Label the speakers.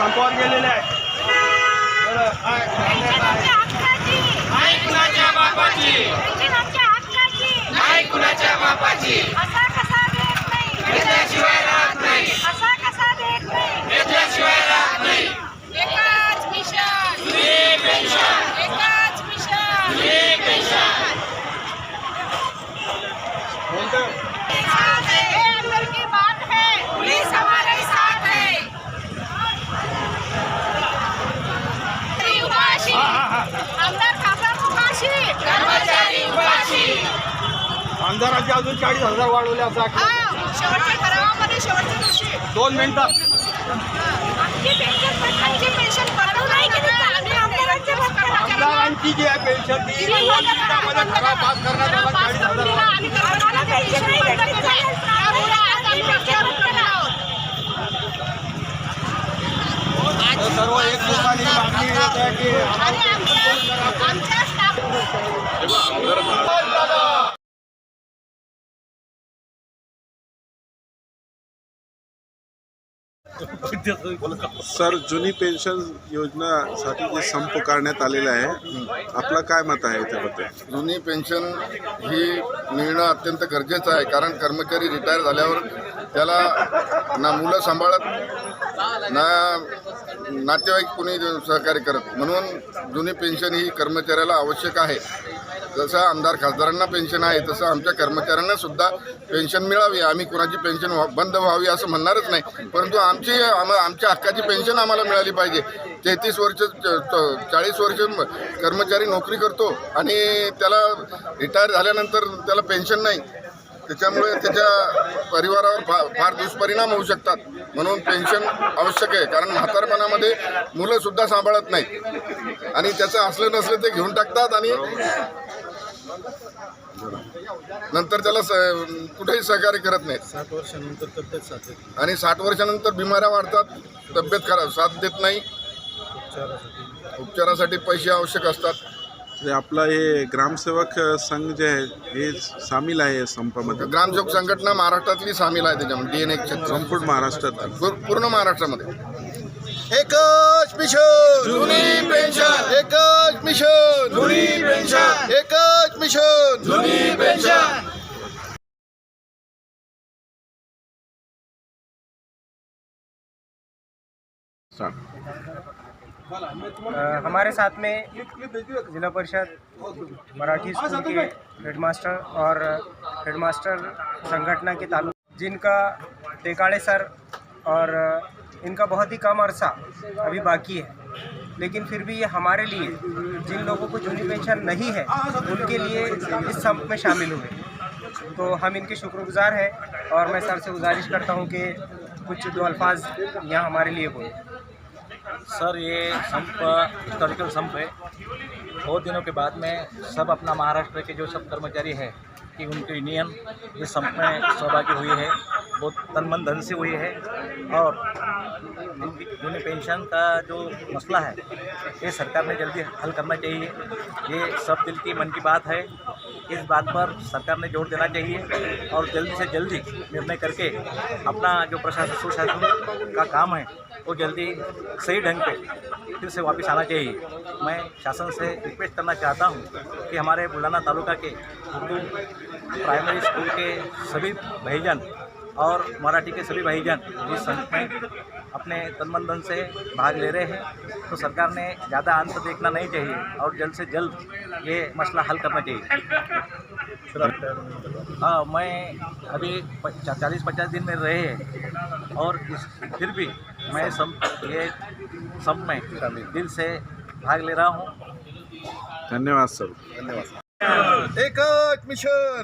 Speaker 1: संपावर गेलेले आहेत.
Speaker 2: नाही कुणाच्या बापाची, नाही कुणाच्या बापाची, घेतल्याशिवाय राहत नाही, घेतल्याशिवाय राहत नाही.
Speaker 3: एकाच मिशन,
Speaker 2: जुनी पेन्शन,
Speaker 3: एकाच मिशन,
Speaker 2: जुनी पेन्शन.
Speaker 3: साथ है, ये अंदर की बात है, पुलिस हमारे साथ है. उपाशी, आमदार खासदार उपाशी,
Speaker 2: कर्मचारी उपाशी.
Speaker 1: आमदारांचे अजून 40,000 वाढवले असा
Speaker 3: शेवटच्या ठरावामध्ये शेवटच्या दिवशी
Speaker 1: 2 मिनिटं.
Speaker 3: आमची पेन्शन परत नाही केली तर आम्ही आमदारांचे भक्त करणार.
Speaker 1: आमदारांची जी आहे पेन्शन ती 2 मिनिटामध्ये ठराव पास करण्यात आला. 40,000
Speaker 3: आम्ही कर्मचाऱ्यांना पेन्शन नाही भेटत. त्यामुळे आज आम्ही पेन्शन करणार आहोत.
Speaker 1: तर सर्व एक लोकांनी मागणी येत आहे की
Speaker 3: आणि आमच्या स्टाफ
Speaker 4: सर, जुनी पेन्शन योजनासाठी जे संप करण्यात आलेला आहे, आपलं काय मत आहे त्याबद्दल?
Speaker 5: जुनी पेन्शन ही मिळणं अत्यंत गरजेचं आहे, कारण कर्मचारी रिटायर झाल्यावर त्याला ना मुलं सांभाळत ना नातेवाईक कोणी सहकार्य करत, म्हणून जुनी पेन्शन ही कर्मचाऱ्याला आवश्यक आहे. जसं आमदार खासदारांना पेन्शन आहे तसं आमच्या कर्मचाऱ्यांना सुद्धा पेन्शन मिळावी. आम्ही कोणाची पेन्शन बंद व्हावी असं म्हणणारच नाही, परंतु आमच्या हक्काची पेन्शन आम्हाला मिळाली पाहिजे. 33 वर्ष 40 वर्ष कर्मचारी नोकरी करतो आणि त्याला रिटायर झाल्यानंतर त्याला पेन्शन नाही, त्याच्यामुळे त्याच्या परिवारावर फार दुष्परिणाम होऊ शकतात. म्हणून पेन्शन आवश्यक आहे, कारण म्हातारपणामध्ये मुलंसुद्धा सांभाळत नाही आणि त्याचं असलं नसलं ते घेऊन टाकतात आणि नंतर त्याला कुठेही सहकार्य करत नाही.
Speaker 4: 60 वर्षानंतर तब्येत साथ
Speaker 5: आणि 60 वर्षानंतर बिमाऱ्या वाढतात, तब्येत खराब साथ देत नाही, उपचारासाठी पैसे आवश्यक असतात.
Speaker 4: आपला हे ग्रामसेवक संघ जे आहे हे सामील आहे संपामध्ये.
Speaker 5: ग्रामसेवक संघटना महाराष्ट्रातली सामील आहे त्याच्यामध्ये, DNA क्षेत्र
Speaker 4: संपूर्ण महाराष्ट्रात
Speaker 5: पूर्ण महाराष्ट्रामध्ये.
Speaker 1: एकच मिशन
Speaker 5: जुनी पेन्शन,
Speaker 1: एकच मिशन
Speaker 5: जुनी पेन्शन,
Speaker 1: एकच मिशन
Speaker 5: जुनी पेन्शन.
Speaker 6: हमारे साथ में जिला परिषद मराठी स्कूल के हेडमास्टर और हेडमास्टर संगठन के तालुक जिनका टेकाड़े सर और इनका बहुत ही कम अरसा अभी बाकी है, लेकिन फिर भी ये हमारे लिए जिन लोगों को जूनी पेंशन नहीं है उनके लिए इस संप में शामिल हुए, तो हम इनके शुक्रगुजार हैं और मैं सर से गुजारिश करता हूं कि कुछ 2 अल्फाज यहाँ हमारे लिए बोले।
Speaker 7: सर, ये संप हिस्टोरिकल संप है। बहुत दिनों के बाद में सब अपना महाराष्ट्र के जो सब कर्मचारी हैं कि उनकी यूनियन इस संप में सहभागी हुई है, बहुत तन मन धन से हुई है और उन्हें पेंशन का जो मसला है ये सरकार ने जल्दी हल करना चाहिए। ये सब दिल की मन की बात है, इस बात पर सरकार ने जोर देना चाहिए और जल्दी से जल्दी निर्णय करके अपना जो प्रशासन सुशासन का काम है वो जल्दी सही ढंग पे फिर से वापस आना चाहिए। मैं शासन से रिक्वेस्ट करना चाहता हूँ कि हमारे बुलाना तालुका के उर्दू प्राइमरी स्कूल के सभी भाईजान और मराठी के सभी भाईजान जिस संघ में अपने तन मन धन से भाग ले रहे हैं, तो सरकार ने ज़्यादा अंत देखना नहीं चाहिए और जल्द से जल्द ये मसला हल करना चाहिए। हाँ, मैं अभी 40-50 दिन में रहे हैं और फिर भी मैं सब में दिल से भाग ले रहा हूँ।
Speaker 4: धन्यवाद सर.
Speaker 5: धन्यवाद.
Speaker 1: एकच मिशन.